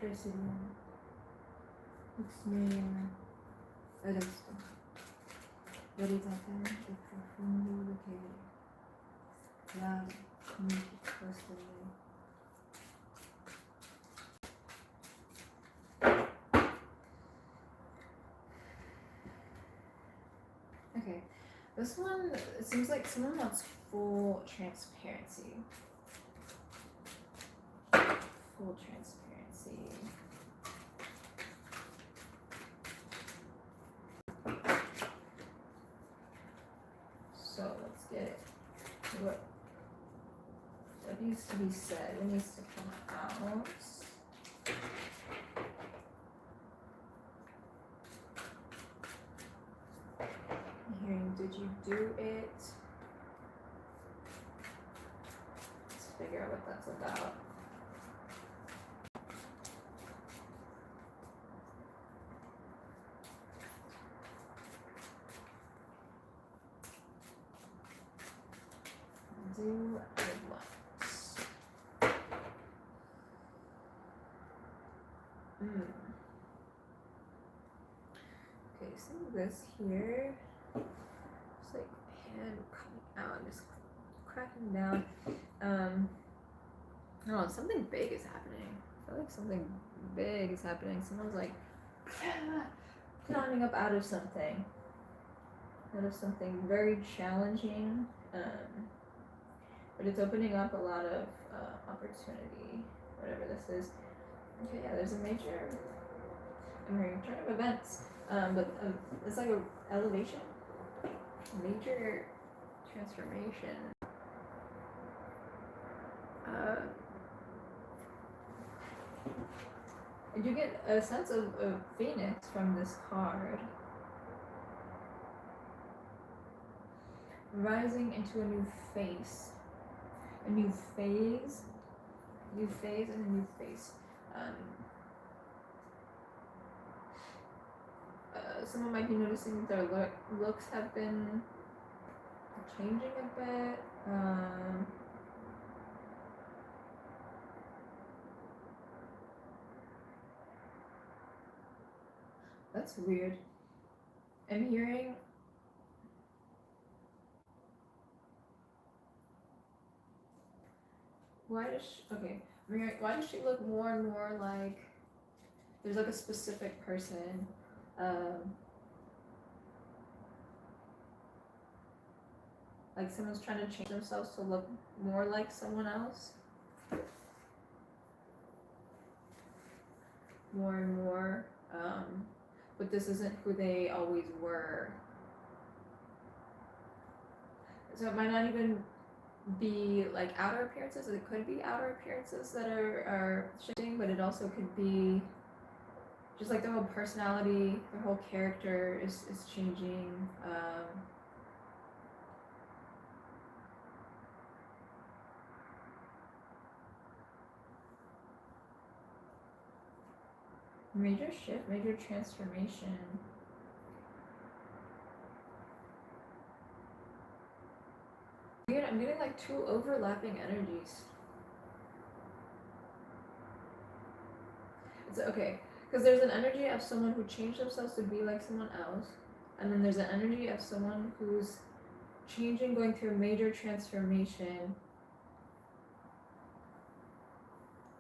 President. Exmea. Adesso. Veritate e profondo lo che è. Claro, come questo è. Okay, this one, it seems like someone wants full transparency. Full transparency. So let's get it. What needs to be said? What needs to come out? I'm hearing, did you do it? Let's figure out what that's about. Do it once. Okay, so this here, it's like hand coming out and just cracking down. I don't know, something big is happening. I feel like something big is happening. Someone's like climbing up out of something very challenging. But it's opening up a lot of opportunity, whatever this is. Okay, yeah, there's a major, I'm hearing turn of events, but it's like a elevation, major transformation. I do get a sense of Phoenix from this card. Rising into a new phase. A new phase and a new face. Someone might be noticing that their looks have been changing a bit. That's weird. I'm hearing why does she look more and more like there's like a specific person, like someone's trying to change themselves to look more like someone else, more and more, but this isn't who they always were. So it might not even be like outer appearances. It could be outer appearances that are shifting, but it also could be just like their whole personality, their whole character is changing. Major shift, major transformation. I'm getting like two overlapping energies. It's okay, because there's an energy of someone who changed themselves to be like someone else, and then there's an energy of someone who's changing, going through a major transformation,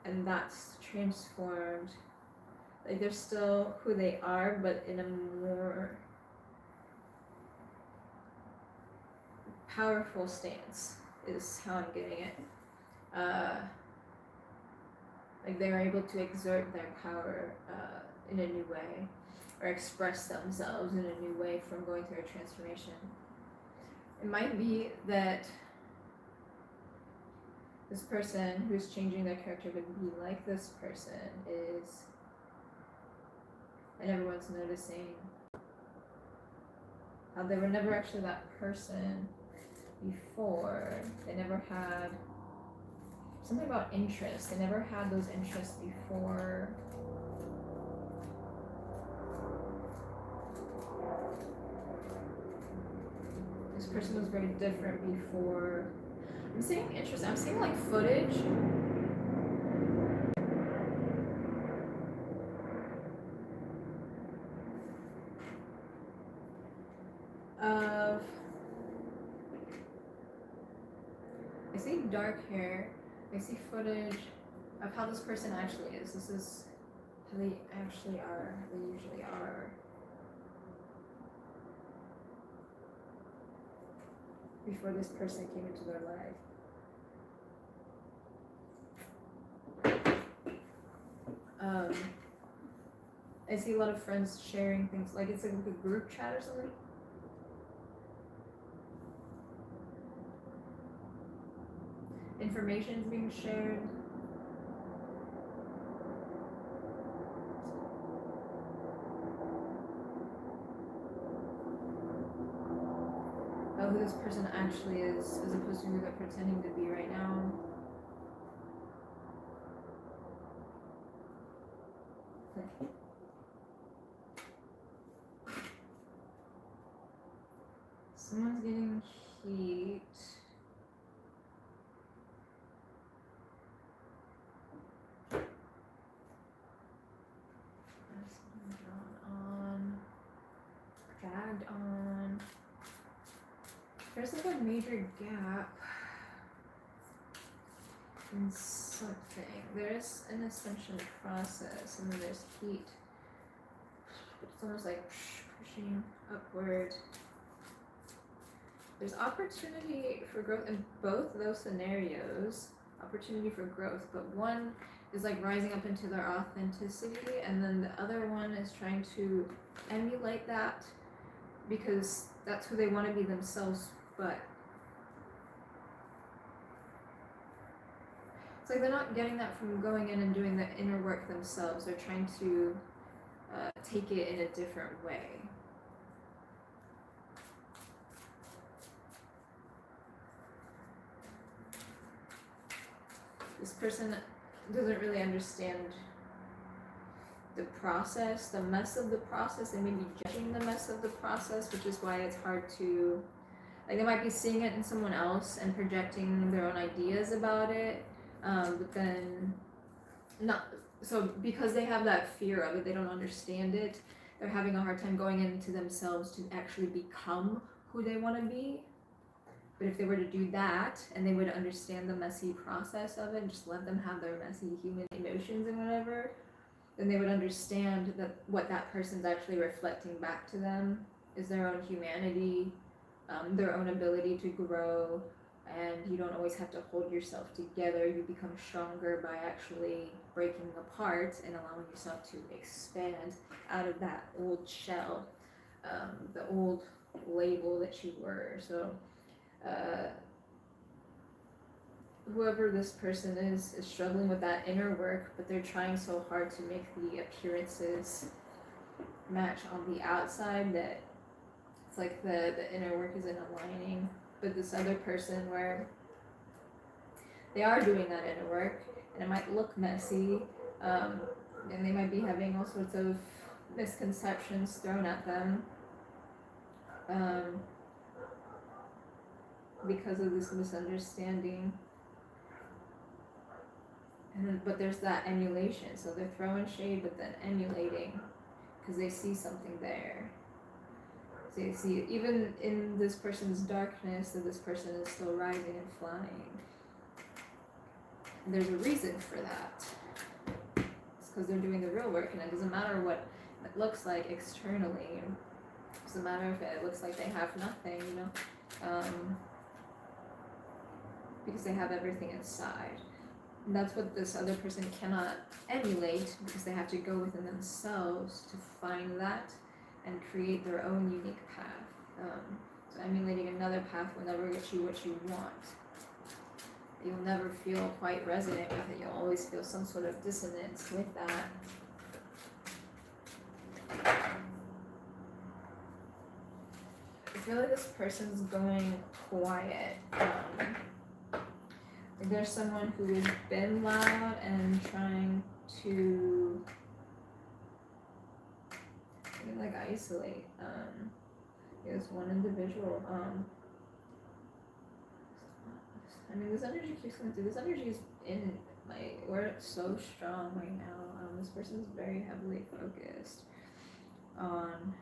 and that's transformed. Like they're still who they are, but in a more powerful stance is how I'm getting it. Like they're able to exert their power in a new way, or express themselves in a new way from going through a transformation. It might be that this person who's changing their character to be like this person is, and everyone's noticing how they were never actually that person before. They never had something about interest. They never had those interests before. This person was very different before. I'm seeing interest. I'm seeing like footage. of, I see dark hair, I see footage of how this person actually is. This is how they actually are, how they usually are. Before this person came into their life. I see a lot of friends sharing things, like it's like a group chat or something. Information is being shared. About who this person actually is, as opposed to who they're pretending to be right now. Someone's getting heat. Dragged on. There's like a major gap in something. There's an ascension process, and then there's heat. It's almost like pushing upward. There's opportunity for growth in both those scenarios. Opportunity for growth, but one is like rising up into their authenticity, and then the other one is trying to emulate that because that's who they want to be themselves, but it's like they're not getting that from going in and doing the inner work themselves. They're trying to take it in a different way. This person doesn't really understand the process, the mess of the process. They may be judging the mess of the process, which is why it's hard to, like, they might be seeing it in someone else and projecting their own ideas about it, but then not, so because they have that fear of it, they don't understand it, they're having a hard time going into themselves to actually become who they want to be. But if they were to do that, and they would understand the messy process of it, and just let them have their messy human emotions and whatever, then they would understand that what that person's actually reflecting back to them is their own humanity, their own ability to grow, and you don't always have to hold yourself together. You become stronger by actually breaking apart and allowing yourself to expand out of that old shell, the old label that you were. So whoever this person is struggling with that inner work, but they're trying so hard to make the appearances match on the outside that it's like the inner work isn't aligning. But this other person, where they are doing that inner work and it might look messy, and they might be having all sorts of misconceptions thrown at them because of this misunderstanding. But there's that emulation, so they're throwing shade but then emulating because they see something there. So you see, even in this person's darkness, that this person is still rising and flying. And there's a reason for that. It's because they're doing the real work, and it doesn't matter what it looks like externally. It doesn't matter if it looks like they have nothing, you know, because they have everything inside. And that's what this other person cannot emulate, because they have to go within themselves to find that and create their own unique path. So emulating another path will never get you what you want. You'll never feel quite resonant with it. You'll always feel some sort of dissonance with that. I feel like this person's going quiet. There's someone who has been loud and trying to like isolate. There's one individual. I mean, this energy keeps coming through. This energy is in where it's so strong right now. This person is very heavily focused on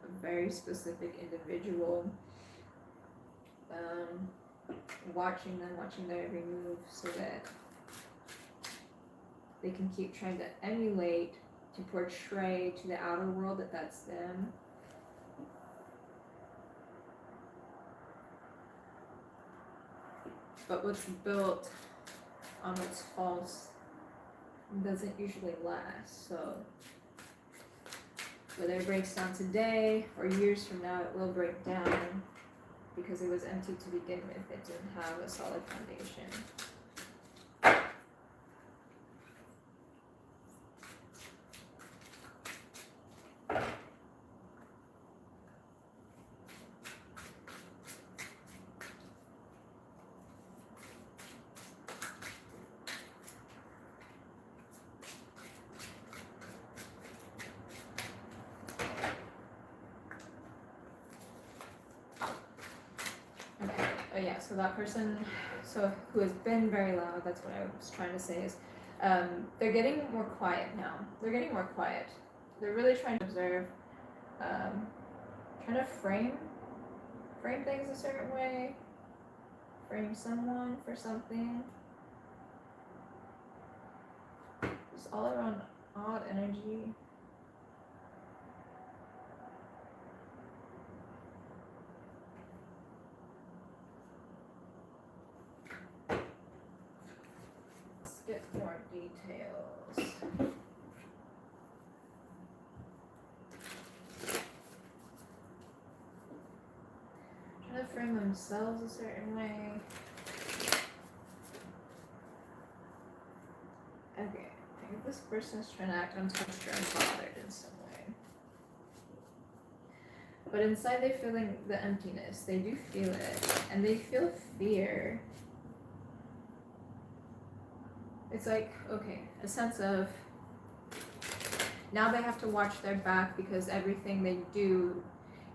a very specific individual, watching them, watching their every move, so that they can keep trying to emulate, to portray to the outer world that that's them. But what's built on what's false doesn't usually last. So whether it breaks down today or years from now, it will break down because it was empty to begin with. It didn't have a solid foundation. Yeah, so that person, who has been very loud, that's what I was trying to say, is they're getting more quiet now. They're getting more quiet. They're really trying to observe, trying to frame things a certain way, frame someone for something. Just all around odd energy. Get more details. Trying to frame themselves a certain way. Okay, I think this person is trying to act untouched or unbothered in some way. But inside they're feeling the emptiness. They do feel it. And they feel fear. It's like, okay, a sense of now they have to watch their back because everything they do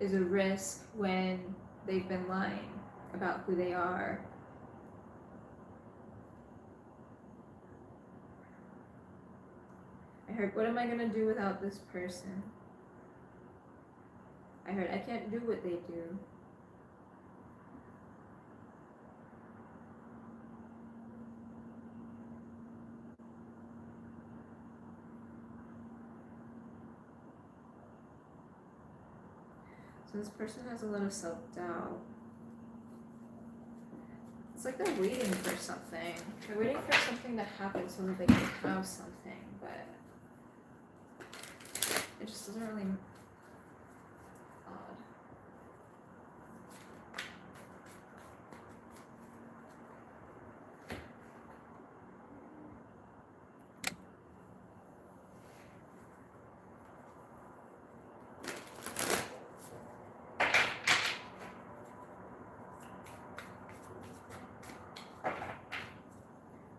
is a risk when they've been lying about who they are. I heard, what am I going to do without this person? I heard, I can't do what they do. So this person has a lot of self-doubt. It's like they're waiting for something. They're waiting for something to happen so that they can have something, but it just doesn't really odd.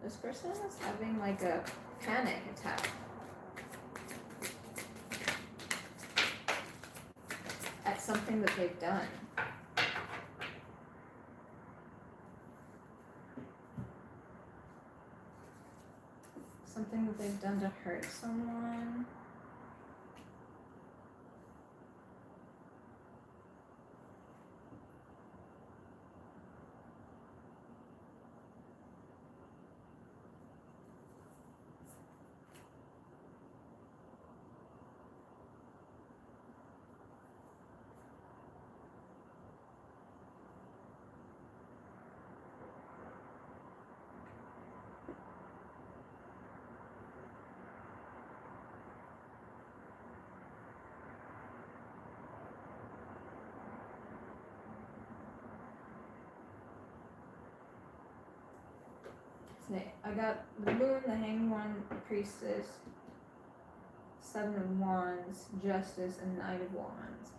This person is having like a panic attack at something that they've done. Something that they've done to hurt someone. I got the Moon, the Hanged One, the Priestess, Seven of Wands, Justice, and Knight of Wands.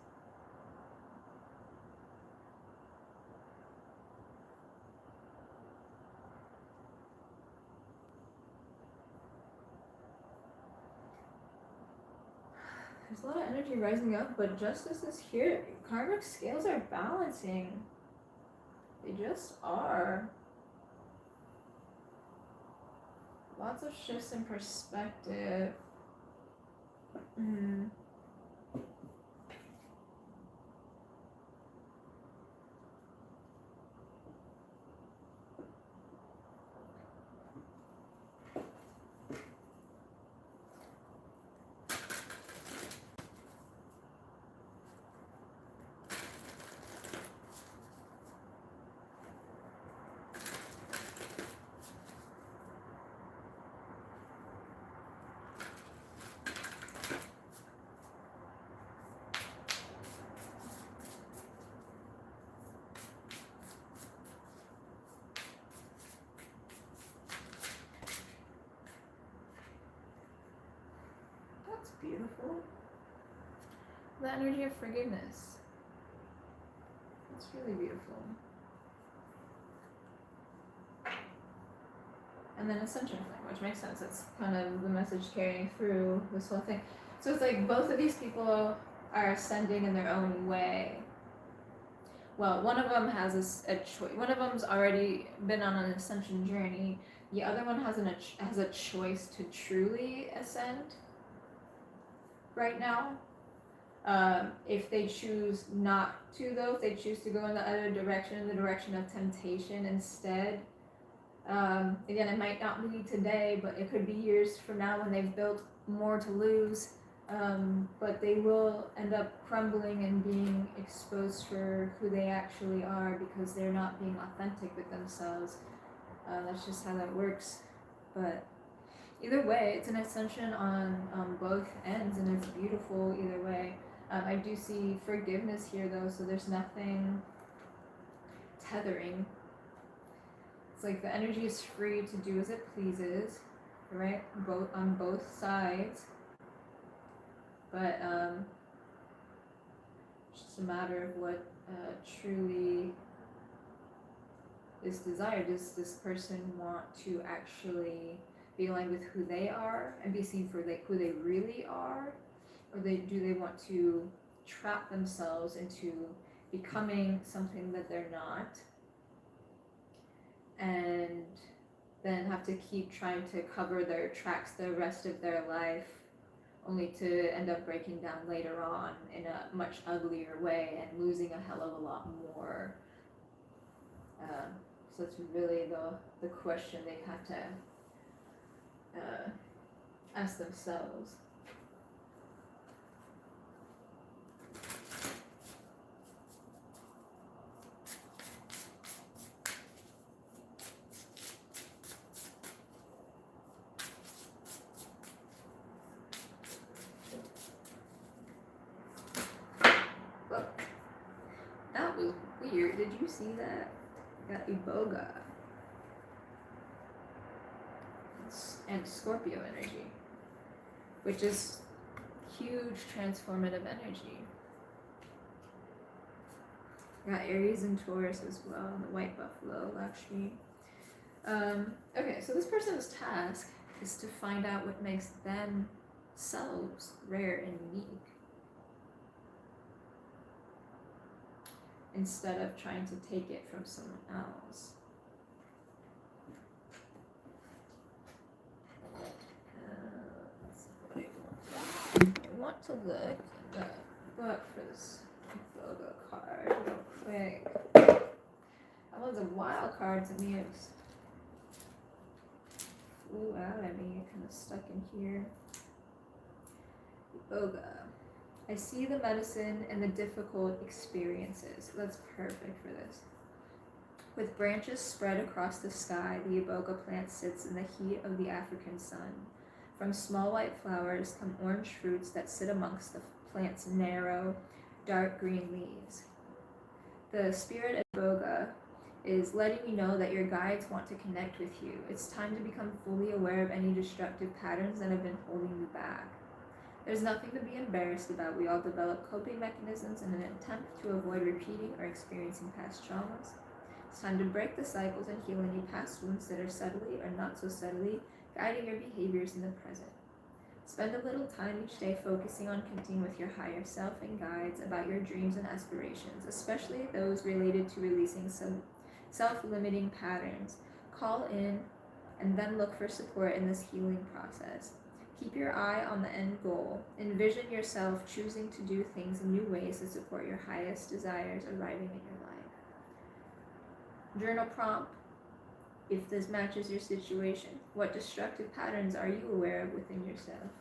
There's a lot of energy rising up, but Justice is here. Karmic scales are balancing. They just are. Lots of shifts in perspective. beautiful. The energy of forgiveness. It's really beautiful. And then Ascension Flame, which makes sense. It's kind of the message carrying through this whole thing. So it's like both of these people are ascending in their own way. Well, one of them has a choice. One of them's already been on an ascension journey. The other one has a choice to truly ascend right now. If they choose not to, though, if they choose to go in the other direction, the direction of temptation instead, again, it might not be today, but it could be years from now when they've built more to lose. But they will end up crumbling and being exposed for who they actually are because they're not being authentic with themselves. That's just how that works. But either way, it's an ascension on both ends, and it's beautiful either way. I do see forgiveness here, though, so there's nothing tethering. It's like the energy is free to do as it pleases, right? On both sides. But it's just a matter of what truly is desired. Does this person want to actually be aligned with who they are and be seen for who they really are? Or do they want to trap themselves into becoming something that they're not, and then have to keep trying to cover their tracks the rest of their life, only to end up breaking down later on in a much uglier way and losing a hell of a lot more? So it's really the question they've had to ask themselves. That was weird. Did you see that? Got Iboga. And Scorpio energy, which is huge transformative energy. Got Aries and Taurus as well, and the White Buffalo, Lakshmi. Okay, so this person's task is to find out what makes themselves rare and unique, instead of trying to take it from someone else. I want to look at the book for this Iboga card real quick. That was a wild card to me. It flew out at me. It kind of stuck in here. Iboga. I see the medicine and the difficult experiences. That's perfect for this. With branches spread across the sky, the Iboga plant sits in the heat of the African sun. From small white flowers come orange fruits that sit amongst the plant's narrow, dark green leaves. The spirit of Iboga is letting you know that your guides want to connect with you. It's time to become fully aware of any destructive patterns that have been holding you back. There's nothing to be embarrassed about. We all develop coping mechanisms in an attempt to avoid repeating or experiencing past traumas. It's time to break the cycles and heal any past wounds that are subtly or not so subtly guiding your behaviors in the present. Spend a little time each day focusing on connecting with your higher self and guides about your dreams and aspirations, especially those related to releasing some self-limiting patterns. Call in and then look for support in this healing process. Keep your eye on the end goal. Envision yourself choosing to do things in new ways to support your highest desires arriving in your life. Journal prompt. If this matches your situation, what destructive patterns are you aware of within yourself?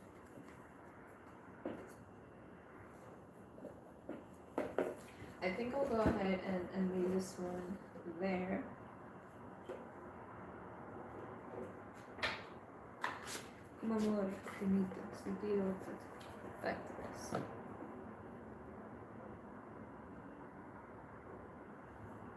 I think I'll go ahead and leave this one there. Como amor, finito, sentido, perfecto.